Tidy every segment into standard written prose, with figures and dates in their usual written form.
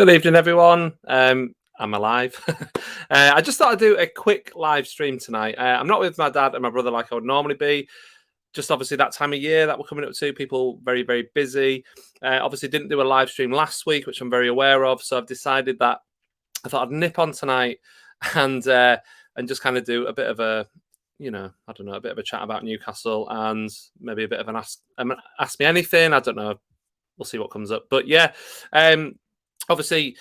Good evening, everyone. I'm alive. I just thought I'd do a quick live stream tonight. I'm not with my dad and my brother like I would normally be. Just obviously that time of year that we're coming up to, people very, very busy. Obviously didn't do a live stream last week, which I'm very aware of. So I've decided that I thought I'd nip on tonight and just kind of do a bit of a, I don't know, a bit of a chat about Newcastle and maybe a bit of an ask me anything. I don't know. We'll see what comes up. But yeah, obviously,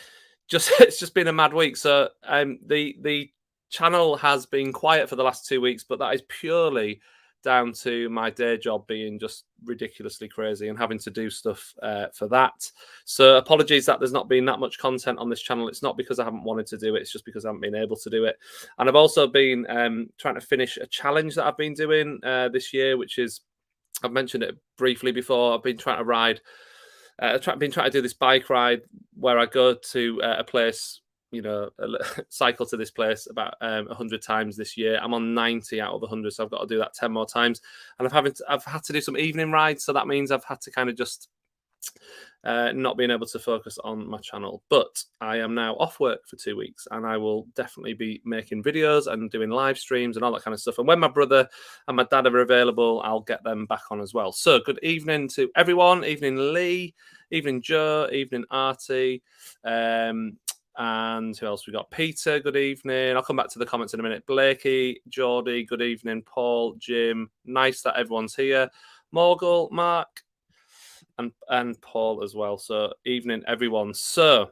it's just been a mad week. So the channel has been quiet for the last 2 weeks, but that is purely down to my day job being just ridiculously crazy and having to do stuff for that. So apologies that there's not been that much content on this channel. It's not because I haven't wanted to do it. It's just because I haven't been able to do it. And I've also been trying to finish a challenge that I've been doing this year, which is, I've mentioned it briefly before. I've been trying to ride. I've been trying to do this bike ride where I go to a place, cycle to this place about 100 times this year. I'm on 90 out of 100, so I've got to do that 10 more times. And I've had to do some evening rides, so that means I've had to kind of just not being able to focus on my channel. But I am now off work for 2 weeks, and I will definitely be making videos and doing live streams and all that kind of stuff. And when my brother and my dad are available, I'll get them back on as well. So good evening to everyone. Evening Lee, evening Joe, evening Artie. And who else we got? Peter, good evening. I'll come back to the comments in a minute. Blakey, Geordie, good evening. Paul, Jim, nice that everyone's here. Morgul, Mark, and Paul as well. So evening, everyone. So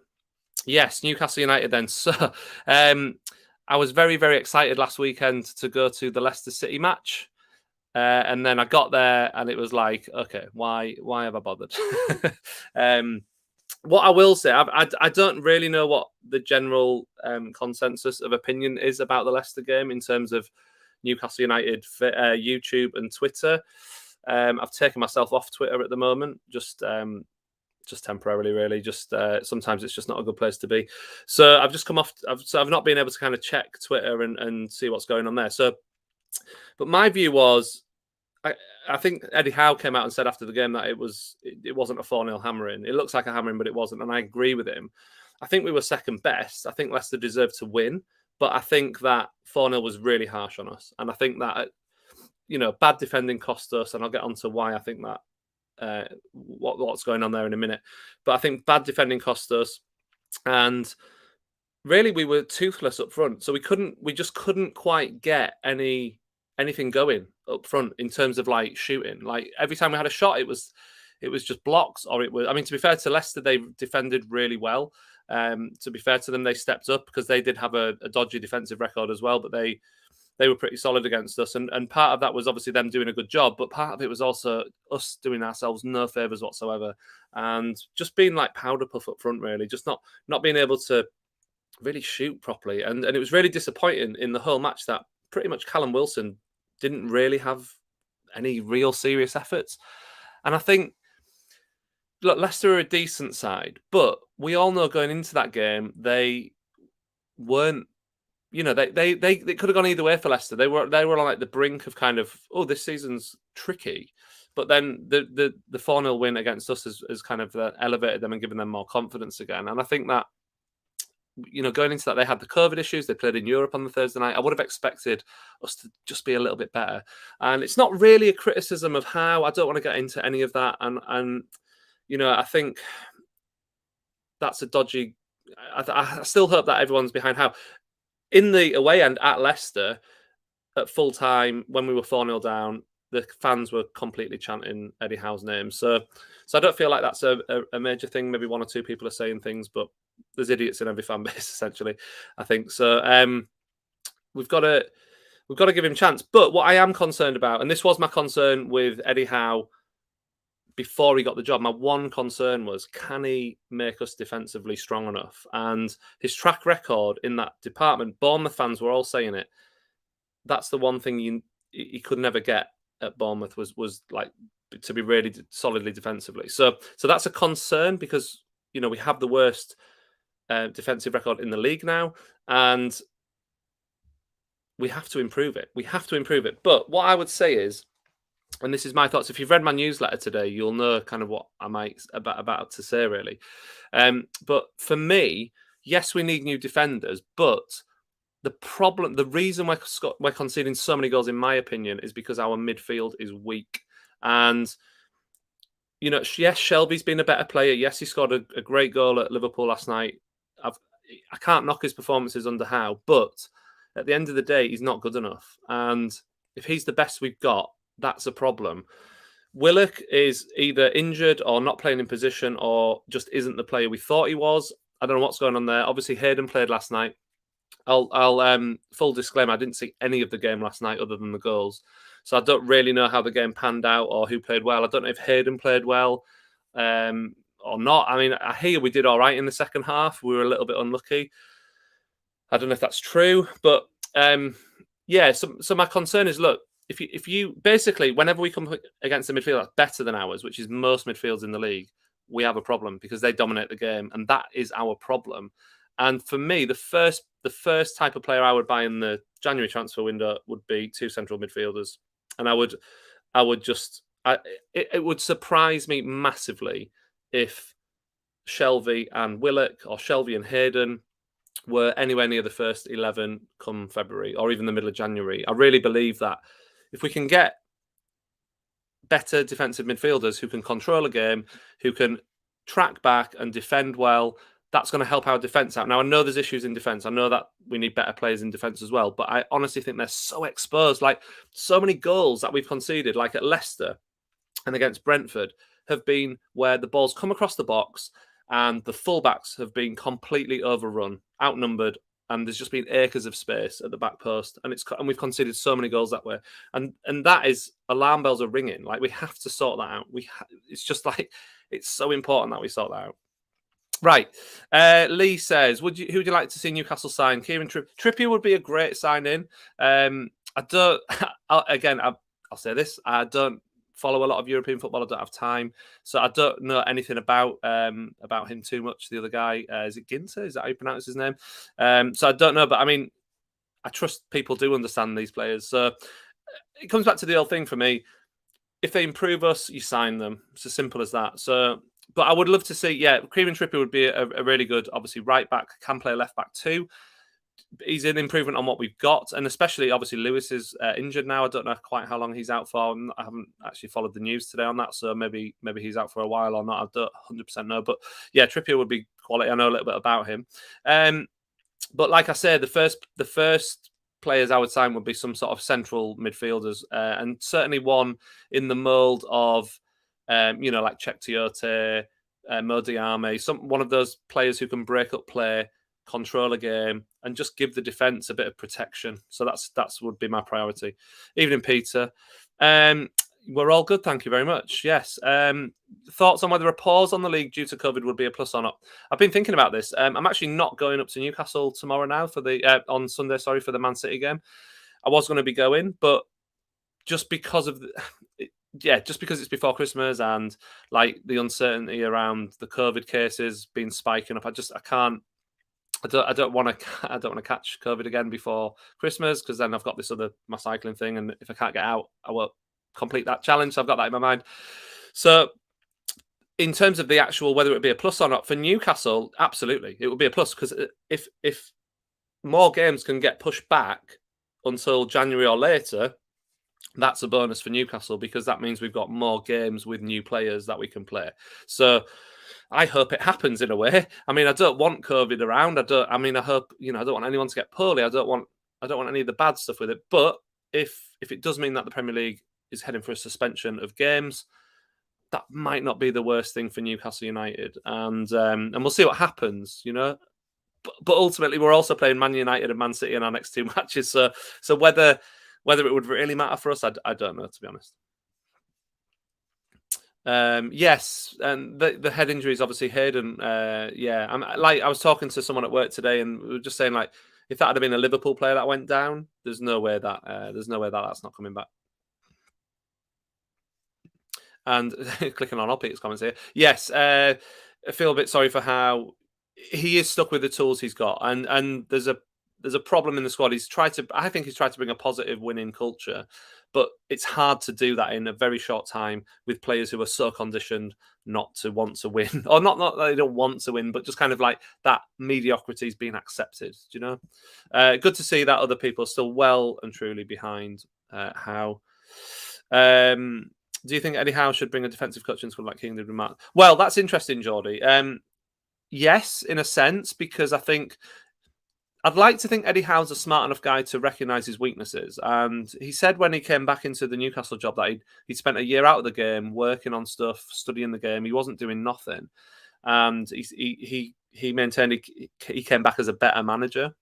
yes, Newcastle United then. So I was very, very excited last weekend to go to the Leicester City match. And then I got there and it was like, okay, why have I bothered? What I will say, I don't really know what the general consensus of opinion is about the Leicester game in terms of Newcastle United YouTube and Twitter. I've taken myself off Twitter at the moment, just temporarily, really. Just sometimes it's just not a good place to be. So I've just come off. I've not been able to kind of check Twitter and see what's going on there. So, but my view was, I think Eddie Howe came out and said after the game that it wasn't a 4-0 hammering. It looks like a hammering, but it wasn't, and I agree with him. I think we were second best. I think Leicester deserved to win, but I think that 4-0 was really harsh on us, and I think that bad defending cost us, and I'll get onto why I think that what's going on there in a minute. But I think bad defending cost us, and really we were toothless up front, so we just couldn't quite get anything going up front in terms of like shooting. Like every time we had a shot, it was just blocks, or it was. I mean, to be fair to Leicester, they defended really well. To be fair to them, they stepped up because they did have a dodgy defensive record as well, but they were pretty solid against us. And part of that was obviously them doing a good job, but part of it was also us doing ourselves no favours whatsoever and just being like powder puff up front, really, just not being able to really shoot properly. And it was really disappointing in the whole match that pretty much Callum Wilson didn't really have any real serious efforts. And I think, look, Leicester are a decent side, but we all know going into that game, they weren't, they could have gone either way for Leicester. They were on like the brink of kind of, oh, this season's tricky. But then the 4-0 win against us has kind of elevated them and given them more confidence again. And I think that, going into that, they had the COVID issues. They played in Europe on the Thursday night. I would have expected us to just be a little bit better. And it's not really a criticism of Howe. I don't want to get into any of that. And I think that's a dodgy. I still hope that everyone's behind Howe. In the away end at Leicester, at full time, when we were 4-0 down, the fans were completely chanting Eddie Howe's name. So I don't feel like that's a major thing. Maybe one or two people are saying things, but there's idiots in every fan base, essentially, I think. So we've got to give him a chance. But what I am concerned about, and this was my concern with Eddie Howe before he got the job, my one concern was, can he make us defensively strong enough? And his track record in that department, Bournemouth fans were all saying it. That's the one thing he could never get at Bournemouth was like to be really solidly defensively. So that's a concern because we have the worst defensive record in the league now, and we have to improve it. But what I would say is, and this is my thoughts. If you've read my newsletter today, you'll know kind of what I might about to say, really. But for me, yes, we need new defenders, but the reason we're conceding so many goals, in my opinion, is because our midfield is weak. And yes, Shelby's been a better player. Yes, he scored a great goal at Liverpool last night. I can't knock his performances under Howe, but at the end of the day, he's not good enough. And if he's the best we've got, that's a problem. Willock is either injured or not playing in position or just isn't the player we thought he was. I don't know what's going on there. Obviously, Hayden played last night. I'll full disclaimer, I didn't see any of the game last night other than the goals. So I don't really know how the game panned out or who played well. I don't know if Hayden played well or not. I mean, I hear we did all right in the second half. We were a little bit unlucky. I don't know if that's true, but yeah. So my concern is, look, if you basically, whenever we come against a midfield that's better than ours, which is most midfields in the league, we have a problem because they dominate the game, and that is our problem. And for me, the first type of player I would buy in the January transfer window would be two central midfielders, and it would surprise me massively if Shelby and Willock or Shelby and Hayden were anywhere near the first 11 come February or even the middle of January. I really believe that if we can get better defensive midfielders who can control a game, who can track back and defend well, that's going to help our defence out. Now, I know there's issues in defence. I know that we need better players in defence as well. But I honestly think they're so exposed. Like, so many goals that we've conceded, like at Leicester and against Brentford, have been where the balls come across the box and the fullbacks have been completely overrun, outnumbered, and there's just been acres of space at the back post. And we've conceded so many goals that way. And that is, alarm bells are ringing. Like, we have to sort that out. It's just like, it's so important that we sort that out. Right. Lee says, who would you like to see Newcastle sign? Kieran Trippier would be a great sign-in. I'll say this. I don't follow a lot of European football. I don't have time. So I don't know anything about him too much. The other guy, is it Ginter? Is that how you pronounce his name? So I don't know. But I mean, I trust people do understand these players. So it comes back to the old thing for me. If they improve us, you sign them. It's as simple as that. So... But I would love to see, Kieran Trippier would be a really good, obviously, right back, can play left back too. He's an improvement on what we've got. And especially, obviously, Lewis is injured now. I don't know quite how long he's out for. I haven't actually followed the news today on that. So maybe he's out for a while or not. I don't 100% know. But yeah, Trippier would be quality. I know a little bit about him. But like I said, the first players I would sign would be some sort of central midfielders. And certainly one in the mould of... like Cheick Tiote, Mo Diame, one of those players who can break up play, control a game, and just give the defence a bit of protection. So that's would be my priority. Evening, Peter. We're all good, thank you very much. Yes. Thoughts on whether a pause on the league due to COVID would be a plus or not? I've been thinking about this. I'm actually not going up to Newcastle tomorrow now on Sunday, for the Man City game. I was going to be going, but just because of just because it's before Christmas and like the uncertainty around the COVID cases been spiking up, I don't want to catch COVID again before Christmas, because then I've got my cycling thing, and if I can't get out, I won't complete that challenge. So I've got that in my mind. So in terms of the actual whether it be a plus or not for Newcastle, absolutely it would be a plus, because if more games can get pushed back until January or later, that's a bonus for Newcastle, because that means we've got more games with new players that we can play. So I hope it happens in a way. I mean, I don't want COVID around. I hope, I don't want anyone to get poorly. I don't want any of the bad stuff with it. But if it does mean that the Premier League is heading for a suspension of games, that might not be the worst thing for Newcastle United. And we'll see what happens, But ultimately, we're also playing Man United and Man City in our next two matches. So whether it would really matter for us, I don't know, to be honest. Yes, and the head injury is obviously Hayden. I was talking to someone at work today, and we were just saying, like, if that had been a Liverpool player that went down, there's no way that that's not coming back. And clicking on Peter's comments here, yes, I feel a bit sorry for Howe. He is stuck with the tools he's got, and there's a there's a problem in the squad. I think he's tried to bring a positive winning culture, but it's hard to do that in a very short time with players who are so conditioned not to want to win, or not that they don't want to win, but just kind of like that mediocrity is being accepted. Do you know? Good to see that other people are still well and truly behind Howe. Do you think Eddie Howe should bring a defensive coach into like King did with Matt? Well, that's interesting, Geordie. Yes, in a sense, because I think I'd like to think Eddie Howe's a smart enough guy to recognise his weaknesses. And he said when he came back into the Newcastle job that he'd spent a year out of the game, working on stuff, studying the game. He wasn't doing nothing. And he maintained he came back as a better manager.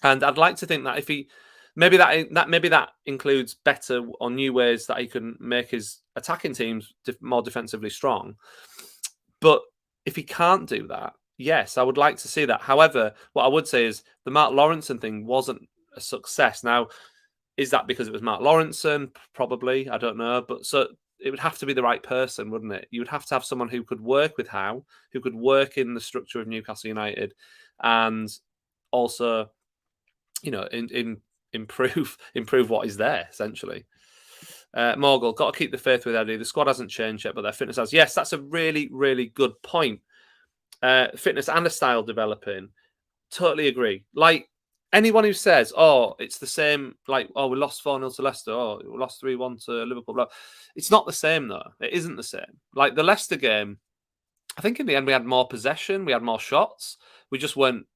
And I'd like to think that if he maybe that includes better or new ways that he can make his attacking teams more defensively strong. But if he can't do that, yes, I would like to see that. However, what I would say is the Mark Lawrenson thing wasn't a success. Now, is that because it was Mark Lawrenson? Probably. I don't know. But so it would have to be the right person, wouldn't it? You would have to have someone who could work with Howe, who could work in the structure of Newcastle United, and also, improve what is there, essentially. Morgul, got to keep the faith with Eddie. The squad hasn't changed yet, but their fitness has. Yes, that's a really, really good point. Fitness and a style developing. Totally agree. Like anyone who says, "Oh, it's the same," like, "Oh, we lost 4-0 to Leicester. Oh, we lost 3-1 to Liverpool." Blah. It's not the same though. It isn't the same. Like the Leicester game, I think in the end we had more possession, we had more shots. They just weren't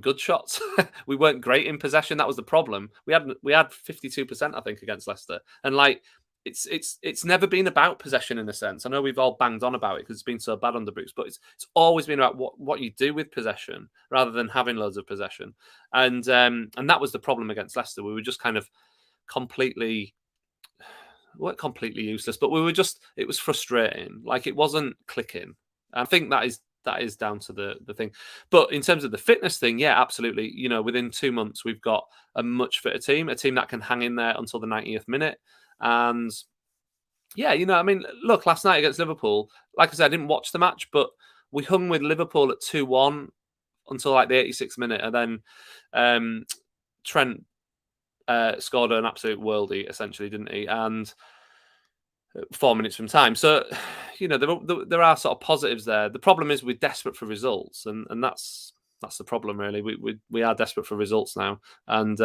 good shots. We weren't great in possession. That was the problem. We had 52%, I think, against Leicester, and like. It's never been about possession in a sense. I know we've all banged on about it because it's been so bad under Bruce, but it's always been about what you do with possession rather than having loads of possession. And that was the problem against Leicester. We were just kind of weren't completely useless, but it was frustrating. Like it wasn't clicking. And I think that is down to the thing. But in terms of the fitness thing, yeah, absolutely. Within 2 months, we've got a much fitter team, a team that can hang in there until the 90th minute. And yeah, look, last night against Liverpool, like I said, I didn't watch the match, but we hung with Liverpool at 2-1 until like the 86th minute. And then Trent scored an absolute worldie, essentially, didn't he? And 4 minutes from time. So, there are sort of positives there. The problem is we're desperate for results. And that's the problem, really. We are desperate for results now. And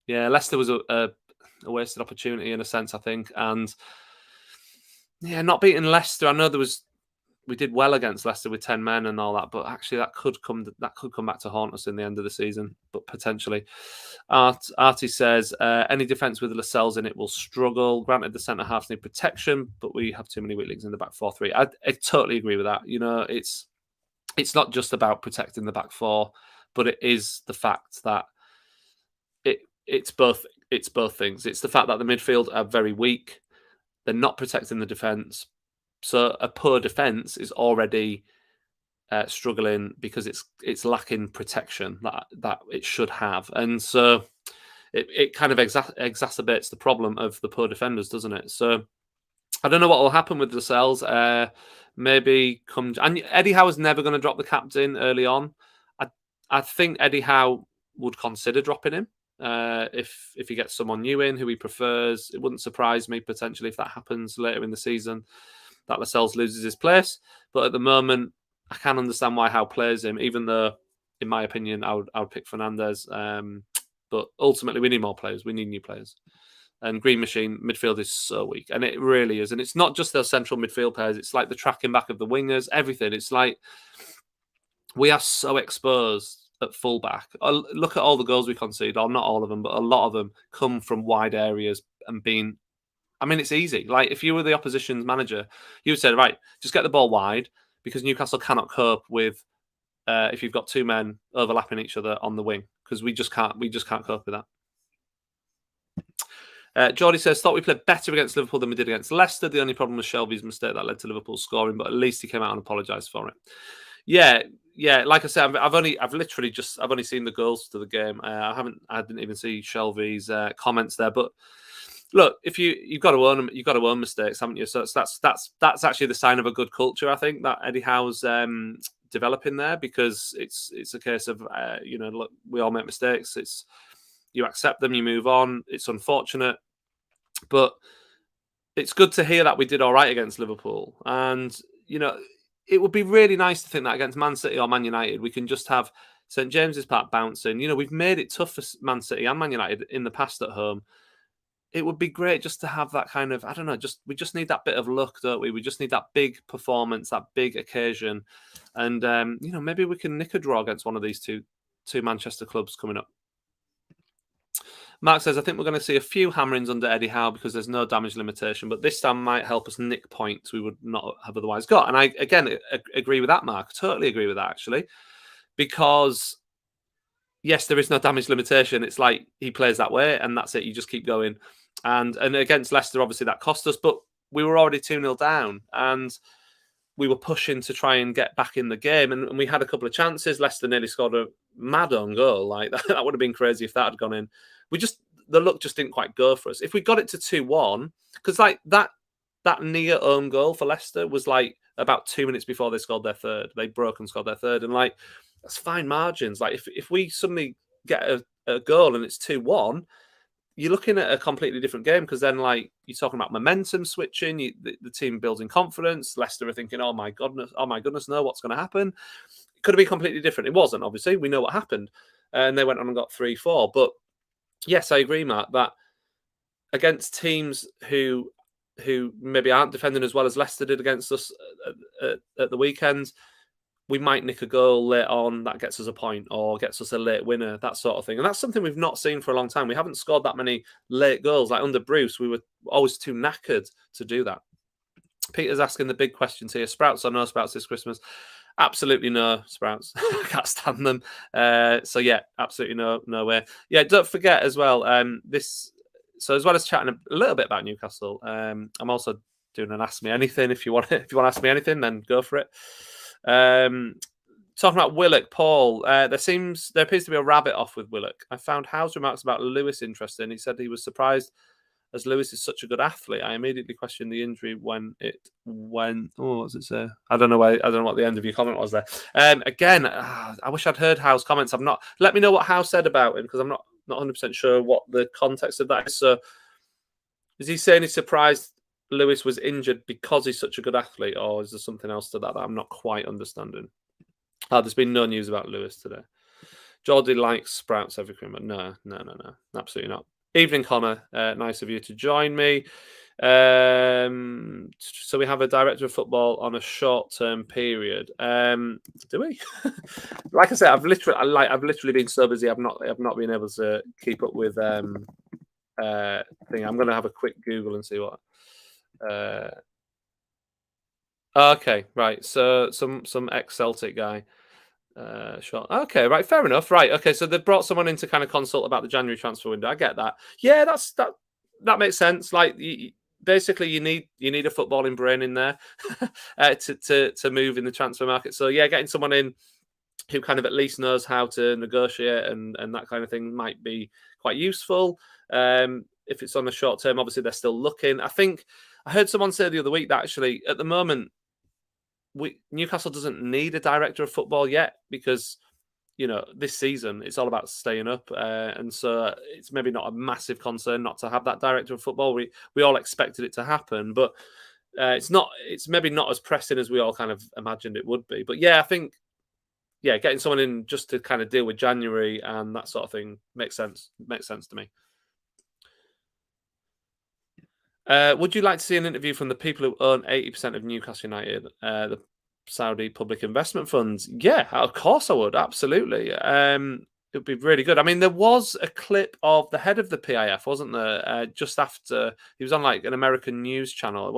Leicester was a wasted opportunity in a sense, I think. And yeah, not beating Leicester. I know we did well against Leicester with 10 men and all that, but actually that could come back to haunt us in the end of the season, but potentially. Artie says, any defence with Lascelles in it will struggle. Granted, the centre halves need protection, but we have too many weak links in the back 4-3. I totally agree with that. It's not just about protecting the back four, but it is the fact that it's both things. It's the fact that the midfield are very weak. They're not protecting the defence. So a poor defence is already struggling because it's lacking protection that it should have. And so it kind of exacerbates the problem of the poor defenders, doesn't it? So I don't know what will happen with Lascelles. Maybe and Eddie Howe is never going to drop the captain early on. I think Eddie Howe would consider dropping him. If he gets someone new in who he prefers. It wouldn't surprise me potentially if that happens later in the season, that Lascelles loses his place. But at the moment, I can understand why Howe plays him, even though, in my opinion, I would pick Fernandes. But ultimately, we need more players. We need new players. And Green Machine midfield is so weak, and it really is. And it's not just those central midfield players. It's like the tracking back of the wingers, everything. It's like we are so exposed at fullback. Look at all the goals we concede, or not all of them, but a lot of them come from wide areas and being. I mean, it's easy. Like if you were the opposition's manager, you would say, right, just get the ball wide because Newcastle cannot cope with if you've got two men overlapping each other on the wing because we just can't cope with that. Geordie says, thought we played better against Liverpool than we did against Leicester. The only problem was Shelby's mistake that led to Liverpool scoring, but at least he came out and apologised for it. Yeah. Like I said, I've only seen the goals to the game. I didn't even see Shelby's comments there. But look, if you've got to own mistakes, haven't you? So that's actually the sign of a good culture. I think that Eddie Howe's developing there, because it's a case of look, we all make mistakes. You accept them, you move on. It's unfortunate, but it's good to hear that we did all right against Liverpool. And it would be really nice to think that against Man City or Man United, we can just have St James's Park bouncing. We've made it tough for Man City and Man United in the past at home. It would be great just to have that kind of, I don't know, we just need that bit of luck, don't we? We just need that big performance, that big occasion. And, maybe we can nick a draw against one of these two Manchester clubs coming up. Mark says, I think we're going to see a few hammerings under Eddie Howe because there's no damage limitation, but this time might help us nick points we would not have otherwise got. And I, again, agree with that, Mark. Totally agree with that, actually. Because, yes, there is no damage limitation. It's like he plays that way and that's it. You just keep going. And against Leicester, obviously, that cost us. But we were already 2-0 down. And we were pushing to try and get back in the game. And we had a couple of chances. Leicester nearly scored a mad own goal. Like that would have been crazy if that had gone in. The luck just didn't quite go for us. If we got it to 2-1, because like that near own goal for Leicester was like about 2 minutes before they scored their third. They broke and scored their third. And like, that's fine margins. Like if we suddenly get a goal and it's 2-1, you're looking at a completely different game, because then like you're talking about momentum switching, the team building confidence. Leicester are thinking, oh my goodness, no, what's going to happen? It could have been completely different. It wasn't, obviously. We know what happened. And they went on and got 3-4. But yes, I agree, Matt, that against teams who maybe aren't defending as well as Leicester did against us at the weekend, we might nick a goal late on that gets us a point or gets us a late winner, that sort of thing. And that's something we've not seen for a long time. We haven't scored that many late goals. Like under Bruce, we were always too knackered to do that. Peter's asking the big questions here. Sprouts or no Sprouts this Christmas? Absolutely no Sprouts. I can't stand them. So yeah, absolutely no way. Yeah, don't forget as well, so as well as chatting a little bit about Newcastle, I'm also doing an Ask Me Anything. If you want to ask me anything, then go for it. Talking about Willock, Paul, there appears to be a rabbit off with Willock. I found Howe's remarks about Lewis interesting. He said he was surprised as Lewis is such a good athlete. I immediately questioned the injury when what does it say? I don't know what the end of your comment was there. Again, I wish I'd heard Howe's comments. Let me know what Howe said about him, because I'm not 100% sure what the context of that is. So is he saying he's surprised Lewis was injured because he's such a good athlete, or is there something else to that I'm not quite understanding? There's been no news about Lewis today. Geordie likes Sprouts every Christmas. No, absolutely not. Evening, Connor. Nice of you to join me. So we have a director of football on a short-term period. Do we? Like I said, I've literally been so busy. I've not been able to keep up with thing. I'm going to have a quick Google and see what. Okay, right. So some ex-Celtic guy. Short. Okay, right. Fair enough. Right. Okay. So they brought someone in to kind of consult about the January transfer window. I get that. Yeah, that makes sense. Like basically, you need a footballing brain in there to move in the transfer market. So yeah, getting someone in who kind of at least knows how to negotiate and that kind of thing might be quite useful. If it's on the short term, obviously they're still looking. I think I heard someone say the other week that actually at the moment Newcastle doesn't need a director of football yet, because this season it's all about staying up, and so it's maybe not a massive concern not to have that director of football. We all expected it to happen, but it's maybe not as pressing as we all kind of imagined it would be. But yeah, I think getting someone in just to kind of deal with January and that sort of thing makes sense to me. Would you like to see an interview from the people who own 80% of Newcastle United, the Saudi public investment funds? Yeah, of course I would. Absolutely. It would be really good. I mean, there was a clip of the head of the PIF, wasn't there? Just after he was on like an American news channel. It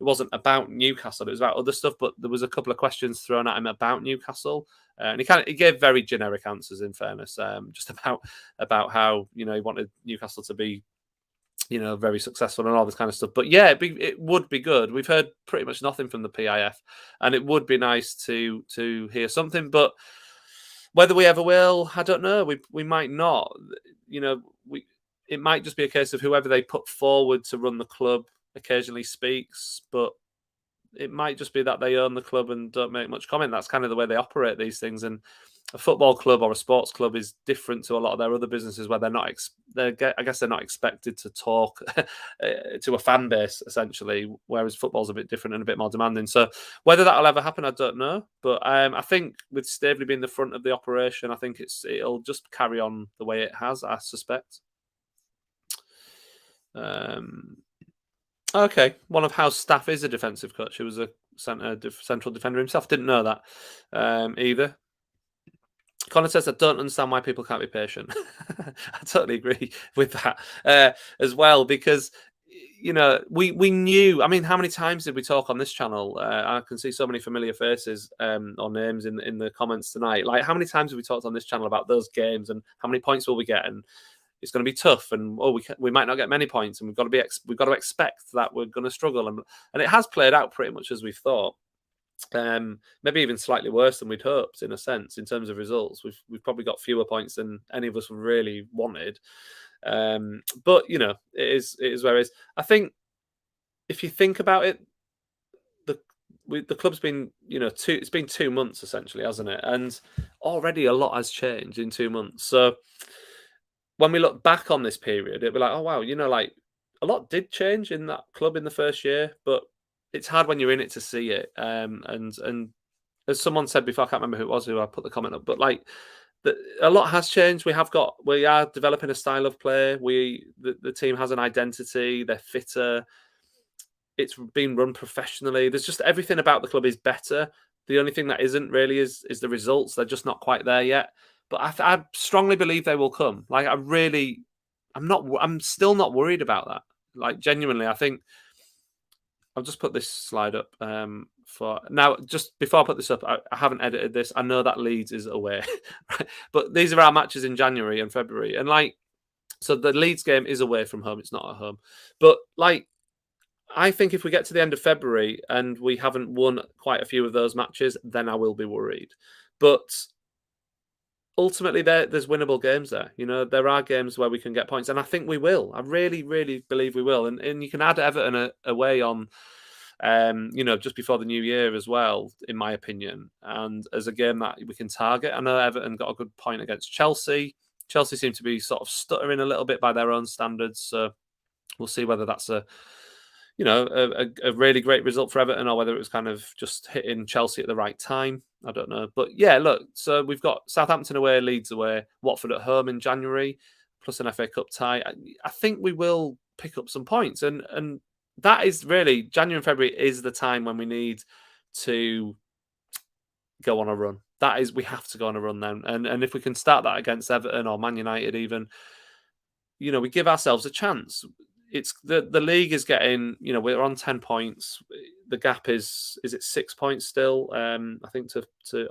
wasn't about Newcastle. It was about other stuff. But there was a couple of questions thrown at him about Newcastle, and he gave very generic answers. In fairness, just about how he wanted Newcastle to be very successful and all this kind of stuff. But yeah, it would be good. We've heard pretty much nothing from the PIF, and it would be nice to hear something. But whether we ever will, I don't know. We might not. It might just be a case of whoever they put forward to run the club occasionally speaks, but it might just be that they own the club and don't make much comment. That's kind of the way they operate these things. And a football club or a sports club is different to a lot of their other businesses, where they're not. I guess they're not expected to talk to a fan base essentially. Whereas football's a bit different and a bit more demanding. So whether that'll ever happen, I don't know. But I think with Staveley being the front of the operation, I think it'll just carry on the way it has. I suspect. Okay, one of Howe's staff is a defensive coach. He was a central defender himself. Didn't know that either. Connor says, I don't understand why people can't be patient. I totally agree with that as well, because, you know, we knew. I mean, how many times did we talk on this channel? I can see so many familiar faces or names in the comments tonight. Like, how many times have we talked on this channel about those games and how many points will we get? And it's going to be tough, and we might not get many points, and we've got to expect that we're going to struggle, and it has played out pretty much as we thought. Maybe even slightly worse than we'd hoped, in a sense, in terms of results. We've probably got fewer points than any of us really wanted. But you know, it is where it is. I think if you think about it, the club's been, you know, it's been 2 months essentially, hasn't it? And already a lot has changed in 2 months. So when we look back on this period, it'll be like, oh wow, you know, like a lot did change in that club in the first year, but it's hard when you're in it to see it. And as someone said before, I can't remember who it was who I put the comment up, but like a lot has changed. We are developing a style of play. The team has an identity. They're fitter. It's been run professionally. There's just everything about the club is better. The only thing that isn't really is the results. They're just not quite there yet. But I strongly believe they will come. Like, I'm still not worried about that. Like, genuinely, I think I'll just put this slide up for now. Just before I put this up, I haven't edited this. I know that Leeds is away, right? But these are our matches in January and February. And like, so the Leeds game is away from home. It's not at home. But like, I think if we get to the end of February and we haven't won quite a few of those matches, then I will be worried. But ultimately, there's winnable games there. You know, there are games where we can get points, and I think we will. I really, really believe we will. And you can add Everton away on, you know, just before the new year as well, in my opinion, and as a game that we can target. I know Everton got a good point against Chelsea. Chelsea seem to be sort of stuttering a little bit by their own standards, so we'll see whether that's a really great result for Everton, or whether it was kind of just hitting Chelsea at the right time. I don't know. But yeah, look, so we've got Southampton away, Leeds away, Watford at home in January, plus an FA Cup tie. I think we will pick up some points. And that is really, January and February is the time when we need to go on a run. That is, we have to go on a run then. And if we can start that against Everton or Man United even, you know, we give ourselves a chance. It's the league is getting, you know, we're on 10 points. The gap is it 6 points still? I think or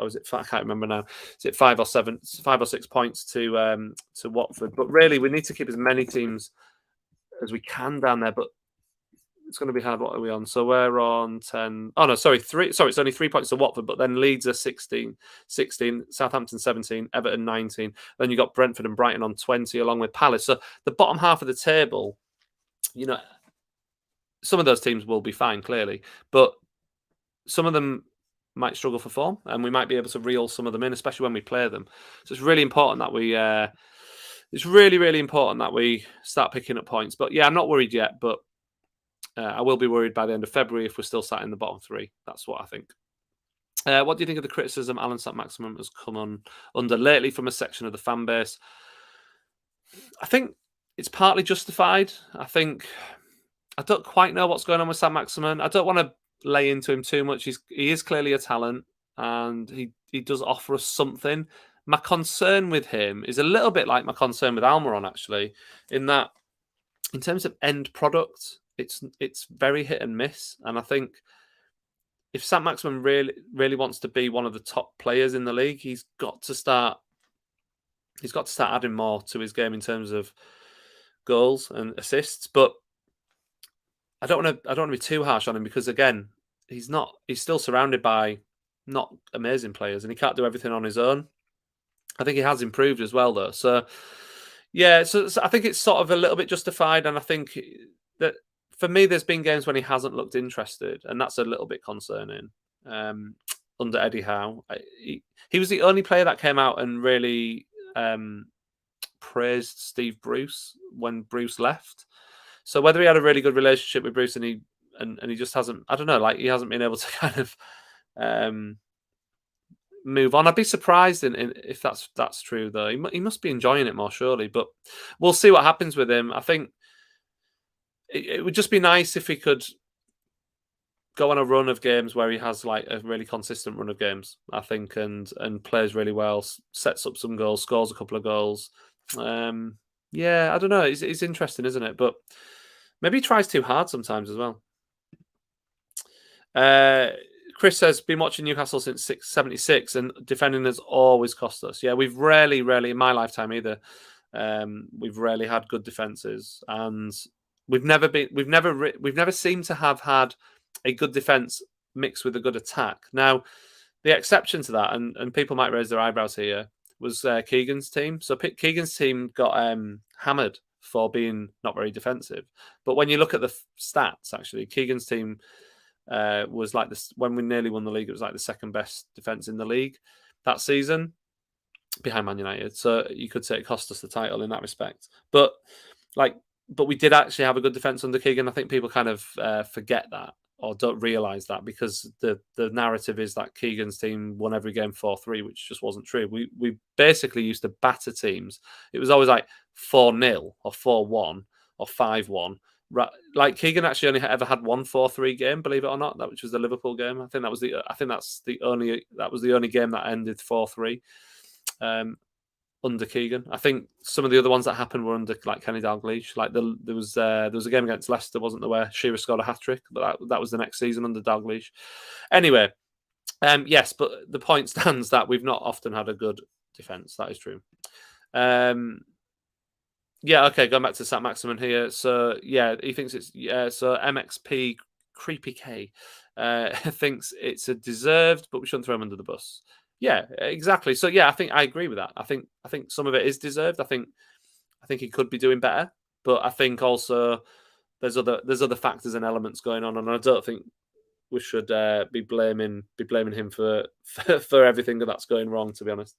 is it, I can't remember now. Is it 5 or 6 points to Watford? But really, we need to keep as many teams as we can down there. But it's going to be hard. What are we on? So we're on 10. Oh no, sorry, 3. Sorry, it's only 3 points to Watford. But then Leeds are 16, Southampton 17, Everton 19. Then you got Brentford and Brighton on 20, along with Palace. So the bottom half of the table, you know, some of those teams will be fine, clearly, but some of them might struggle for form, and we might be able to reel some of them in, especially when we play them. So it's really important that we, really important that we start picking up points. But yeah, I'm not worried yet, but I will be worried by the end of February if we're still sat in the bottom 3. That's what I think. What do you think of the criticism Alan Saint-Maximin has come under lately from a section of the fan base? I think it's partly justified. I think I don't quite know what's going on with Saint-Maximin. I don't want to lay into him too much. He is clearly a talent, and he does offer us something. My concern with him is a little bit like my concern with Almiron, actually, in that in terms of end product, it's very hit and miss. And I think if Saint-Maximin really wants to be one of the top players in the league, he's got to start adding more to his game in terms of goals and assists. But I don't want to be too harsh on him, because again, he's still surrounded by not amazing players, and he can't do everything on his own. I think he has improved as well, though. So yeah, so I think it's sort of a little bit justified, and I think that for me, there's been games when he hasn't looked interested, and that's a little bit concerning. Under Eddie Howe, he was the only player that came out and really praised Steve Bruce when Bruce left. So whether he had a really good relationship with Bruce and he just hasn't, I don't know, like he hasn't been able to kind of move on. I'd be surprised if that's true though. He must be enjoying it more surely, but we'll see what happens with him. I think it would just be nice if he could go on a run of games where he has like a really consistent run of games, I think, and plays really well, sets up some goals, scores a couple of goals. Yeah, I don't know. It's interesting, isn't it? But maybe he tries too hard sometimes as well. Chris says, been watching Newcastle since 76 and defending has always cost us. Yeah, we've rarely, in my lifetime either, we've rarely had good defences, and we've never seemed to have had a good defence mixed with a good attack. Now, the exception to that, and people might raise their eyebrows here, was Keegan's team. So Keegan's team got hammered for being not very defensive. But when you look at the stats, actually, Keegan's team was like this when we nearly won the league. It was like the second best defense in the league that season, behind Man United. So you could say it cost us the title in that respect. But we did actually have a good defense under Keegan. I think people kind of forget that or don't realise that because the narrative is that Keegan's team won every game 4-3, which just wasn't true. We basically used to batter teams. It was always like 4-0 or 4-1 or 5-1. Like Keegan actually only ever had one 4-3 game, believe it or not, which was the Liverpool game. I think that was the only game that ended 4-3 under Keegan. I think some of the other ones that happened were under like Kenny Dalglish. Like there was a game against Leicester, wasn't there, where Shearer scored a hat-trick, but that was the next season under Dalglish. Anyway, yes, but the point stands that we've not often had a good defence. That is true. Yeah, okay, going back to Sat Maximin here. So, yeah, he thinks it's... so MXP Creepy K thinks it's a deserved, but we shouldn't throw him under the bus. Yeah, exactly. So, yeah, I think I agree with that. I think some of it is deserved. I think he could be doing better. But I think also there's other factors and elements going on, and I don't think we should be blaming him for everything that's going wrong, to be honest.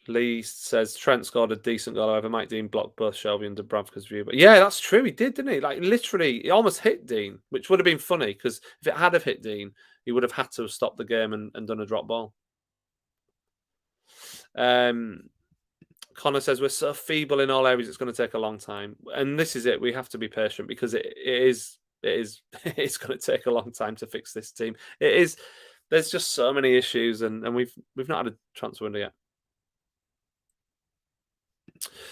Lee says Trent scored a decent goal. However, Mike Dean blocked both Shelby and Dubravka's view. But yeah, that's true. He did, didn't he? Like literally, he almost hit Dean, which would have been funny because if it had have hit Dean, he would have had to have stopped the game and done a drop ball. Connor says we're so feeble in all areas; it's going to take a long time. And this is it. We have to be patient because it's going to take a long time to fix this team. It is. There's just so many issues, and we've not had a transfer window yet.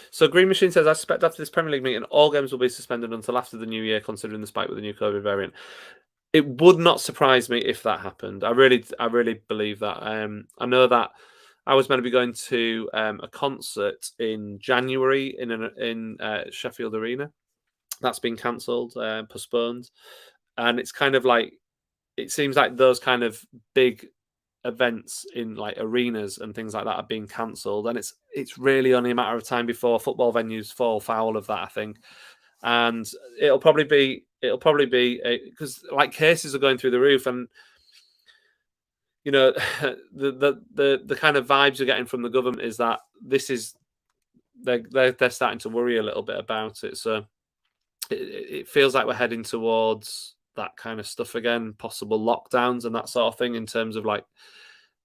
So Green Machine says, I suspect after this Premier League meeting, all games will be suspended until after the new year, considering the spike with the new COVID variant. It would not surprise me if that happened. I really believe that. I know that I was meant to be going to a concert in January in Sheffield Arena. That's been cancelled, postponed. And it's kind of like, it seems like those kind of big events in like arenas and things like that are being cancelled, and it's really only a matter of time before football venues fall foul of that, I think. And it'll probably be because like cases are going through the roof, and you know the kind of vibes you're getting from the government is that this is they're starting to worry a little bit about it. So it feels like we're heading towards that kind of stuff again, possible lockdowns and that sort of thing in terms of like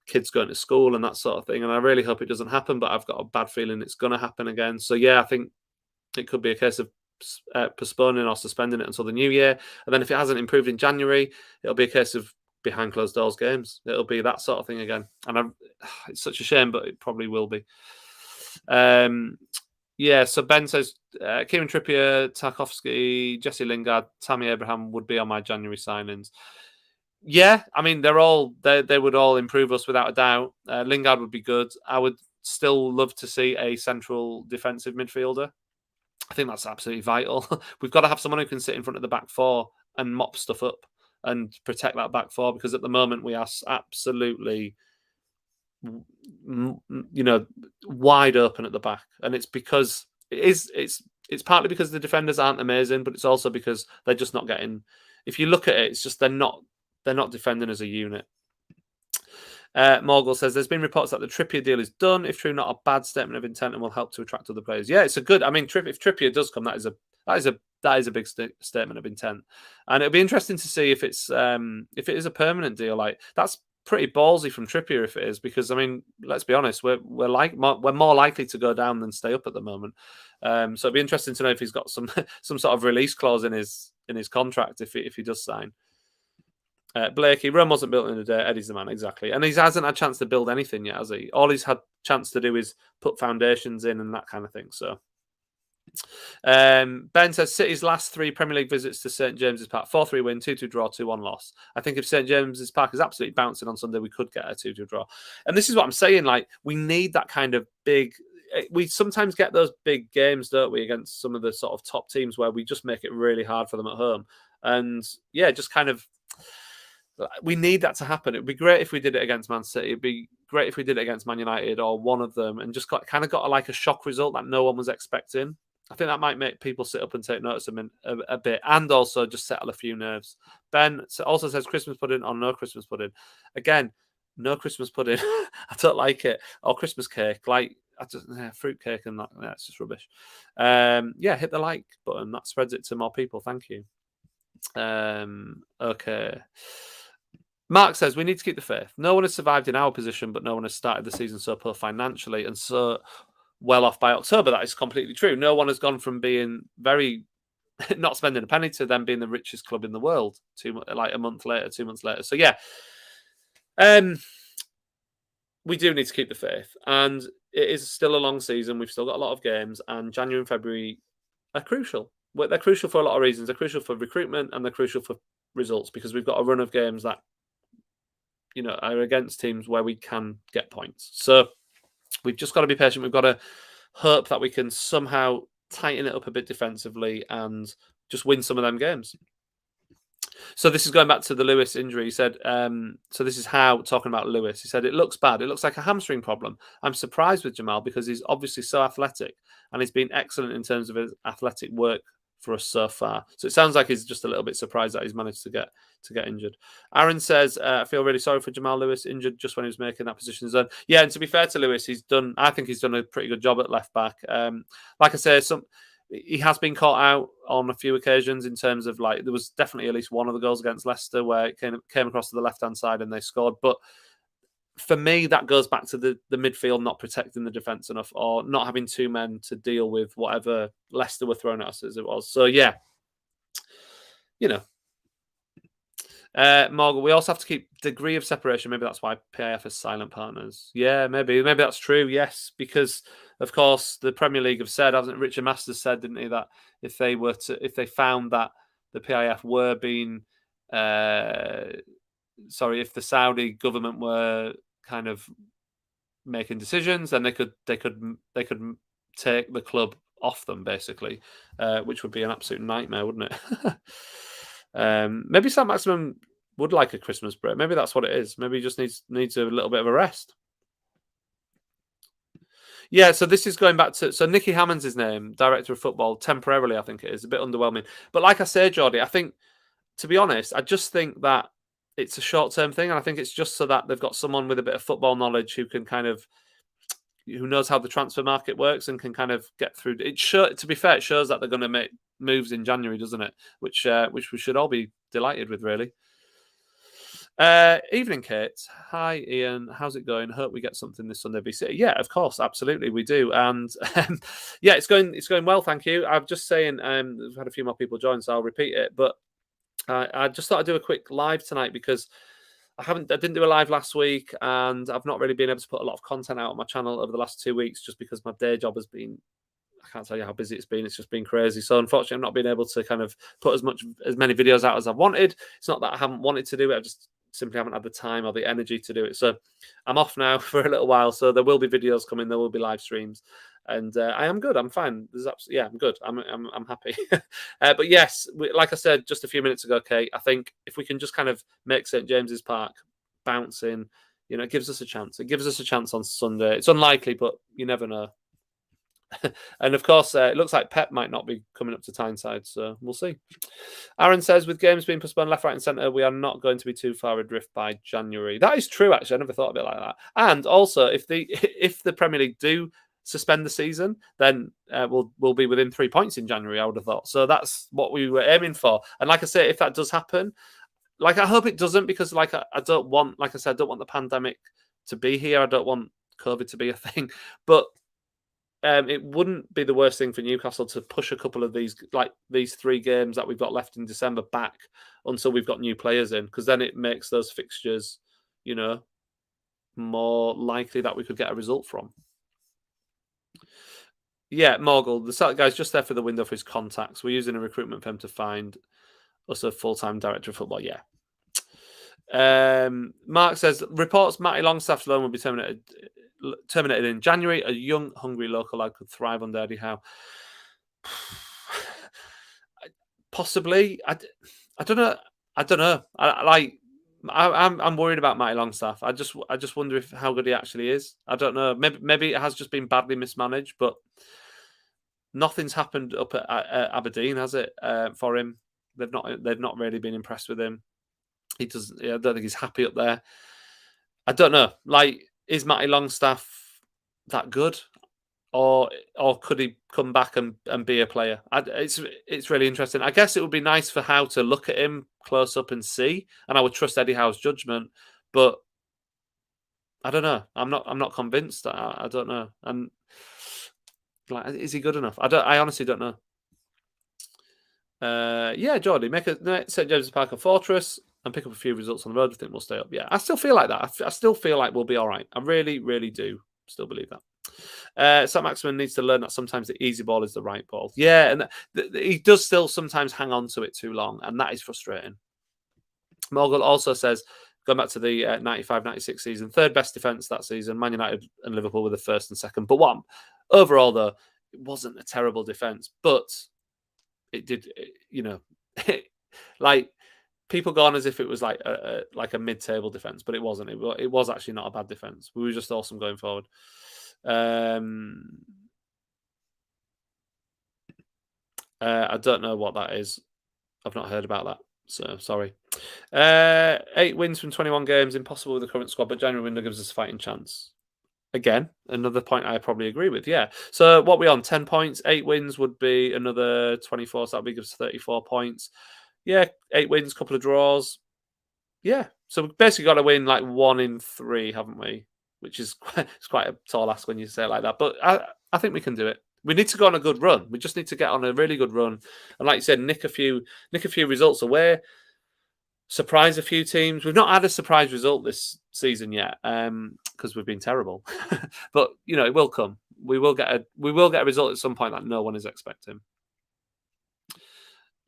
kids going to school and that sort of thing. And I really hope it doesn't happen, but I've got a bad feeling it's going to happen again. So yeah, I think it could be a case of postponing or suspending it until the new year. And then if it hasn't improved in January, it'll be a case of behind closed doors games. It'll be that sort of thing again. And it's such a shame, but it probably will be. Yeah, so Ben says Kieran Trippier, Tarkowski, Jesse Lingard, Tammy Abraham would be on my January signings. Yeah, I mean they would all improve us without a doubt. Lingard would be good. I would still love to see a central defensive midfielder. I think that's absolutely vital. We've got to have someone who can sit in front of the back four and mop stuff up and protect that back four, because at the moment we are absolutely, wide open at the back, and it's because it's It's partly because the defenders aren't amazing, but it's also because they're just not getting. If you look at it, it's just they're not defending as a unit. Morgul says there's been reports that the Trippier deal is done. If true, not a bad statement of intent and will help to attract other players. Yeah, it's a good. I mean, if Trippier does come, that is a big statement of intent, and it'll be interesting to see if it is a permanent deal. Like that's pretty ballsy from Trippier if it is, because I mean, let's be honest, we're more likely to go down than stay up at the moment. So it'd be interesting to know if he's got some sort of release clause in his contract if he does sign. Blakey, Rome wasn't built in a day. Eddie's the man, exactly. And he hasn't had a chance to build anything yet, has he? All he's had chance to do is put foundations in and that kind of thing. So, Ben says City's last 3 Premier League visits to St James's Park: 4-3 win, 2-2 draw, 2-1 loss. I think if St James's Park is absolutely bouncing on Sunday, we could get a 2-2 draw. And this is what I'm saying. Like, we need that kind of big. We sometimes get those big games, don't we, against some of the sort of top teams where we just make it really hard for them at home. And yeah, just kind of. We need that to happen. It'd be great if we did it against Man City. It'd be great if we did it against Man United or one of them, and just got like a shock result that no one was expecting. I think that might make people sit up and take notice of them a bit, and also just settle a few nerves. Ben also says Christmas pudding or no Christmas pudding. Again, no Christmas pudding. I don't like it. Or Christmas cake. Like fruit cake and that. Yeah, it's just rubbish. Hit the like button. That spreads it to more people. Thank you. Okay. Mark says we need to keep the faith. No one has survived in our position, but no one has started the season so poor financially and so well off by October. That is completely true. No one has gone from being very not spending a penny to them being the richest club in the world. 2 months later. So yeah, we do need to keep the faith, and it is still a long season. We've still got a lot of games, and January and February are crucial. They're crucial for a lot of reasons. They're crucial for recruitment and they're crucial for results, because we've got a run of games that are against teams where we can get points. So we've just got to be patient. We've got to hope that we can somehow tighten it up a bit defensively and just win some of them games. So this is going back to the Lewis injury. He said, so this is Howe talking about Lewis. He said, it looks bad. It looks like a hamstring problem. I'm surprised with Jamal because he's obviously so athletic and he's been excellent in terms of his athletic work for us so far. So it sounds like he's just a little bit surprised that he's managed to get injured. Aaron says, I feel really sorry for Jamal Lewis, injured just when he was making that position zone. Yeah, and to be fair to Lewis, I think he's done a pretty good job at left back. Like I say, he has been caught out on a few occasions in terms of there was definitely at least one of the goals against Leicester where it came across to the left-hand side and they scored. But for me, that goes back to the midfield not protecting the defence enough or not having 2 men to deal with whatever Leicester were throwing at us as it was. So, yeah, Morgan, we also have to keep degree of separation. Maybe that's why PIF is silent partners. Yeah, maybe that's true. Yes, because of course the Premier League have said, hasn't Richard Masters said, didn't he, that if they found that the PIF were being, if the Saudi government were kind of making decisions, then they could take the club off them basically, which would be an absolute nightmare, wouldn't it? Maybe Sam Maximum would like a Christmas break. Maybe that's what it is. Maybe he just needs a little bit of a rest. Yeah, so this is going back to... So Nicky Hammond's his name, director of football, temporarily, I think it is. A bit underwhelming. But like I say, Geordie, I think, to be honest, I just think that it's a short-term thing, and I think it's just so that they've got someone with a bit of football knowledge who can who knows how the transfer market works and can kind of get through. To be fair, it shows that they're going to make moves in January, doesn't it? Which we should all be delighted with, really. Evening, Kate. Hi, Ian. How's it going? Hope we get something this Sunday, BC. Yeah, of course, absolutely, we do. And yeah, it's going well, thank you. I'm just saying, we've had a few more people join, so I'll repeat it. But I just thought I'd do a quick live tonight because I didn't do a live last week, and I've not really been able to put a lot of content out on my channel over the last 2 weeks, just because my day job has been. I can't tell you how busy it's been. It's just been crazy. So unfortunately, I've not been able to kind of put as many videos out as I've wanted. It's not that I haven't wanted to do it. I just simply haven't had the time or the energy to do it. So I'm off now for a little while. So there will be videos coming. There will be live streams, and I am good. I'm fine. I'm good. I'm happy. But yes, like I said just a few minutes ago, Kate, I think if we can just kind of make St James's Park bouncing, it gives us a chance. It gives us a chance on Sunday. It's unlikely, but you never know. And of course, it looks like Pep might not be coming up to Tyneside, so we'll see. Aaron says, with games being postponed left, right, and centre, we are not going to be too far adrift by January. That is true, actually. I never thought of it like that. And also, if the Premier League do suspend the season, then we'll be within 3 points in January, I would have thought. So that's what we were aiming for. And like I say, if that does happen, like I hope it doesn't, because I don't want, like I said, I don't want the pandemic to be here. I don't want COVID to be a thing. But it wouldn't be the worst thing for Newcastle to push a couple of these 3 games that we've got left in December back until we've got new players in, because then it makes those fixtures, more likely that we could get a result from. Yeah, Morgul, the guy's just there for the window for his contacts. We're using a recruitment firm to find us a full-time director of football. Yeah. Mark says, reports Matty Longstaff's loan will be terminated in January. A young, hungry local lad could thrive under Eddie Howe. Possibly. I don't know. I'm worried about Matty Longstaff. I just wonder how good he actually is. I don't know. Maybe it has just been badly mismanaged, but nothing's happened up at Aberdeen, has it? For him, they've not really been impressed with him. I don't think he's happy up there. I don't know. Is Matty Longstaff that good, or could he come back and be a player? It's really interesting. I guess it would be nice for Howe to look at him close up and see, and I would trust Eddie Howe's judgment. But I don't know. I'm not convinced. I don't know. And is he good enough? I honestly don't know. Yeah, Jordy, make St James's Park a fortress and pick up a few results on the road. I think we'll stay up. Yeah, I still feel like that. I still feel like we'll be all right. I really, really do still believe that. Sam Maximin needs to learn that sometimes the easy ball is the right ball. Yeah, and he does still sometimes hang on to it too long, and that is frustrating. Morgul also says, going back to the 95-96 season, third best defence that season. Man United and Liverpool were the first and second. But overall, though, it wasn't a terrible defence, but it did, people go on as if it was like a mid-table defence, but it wasn't. It was actually not a bad defence. We were just awesome going forward. I don't know what that is. I've not heard about that, so sorry. 8 wins from 21 games, impossible with the current squad, but January window gives us a fighting chance. Again, another point I probably agree with. Yeah. So what we on? 10 points. 8 wins would be another 24. So that would give us 34 points. Yeah, 8 wins, couple of draws. Yeah. So we've basically got to win 1 in 3, haven't we? Which is it's quite a tall ask when you say it like that. But I think we can do it. We need to go on a good run. We just need to get on a really good run. And like you said, nick a few results away. Surprise a few teams. We've not had a surprise result this season yet because we've been terrible. But it will come. We will get a result at some point that no one is expecting.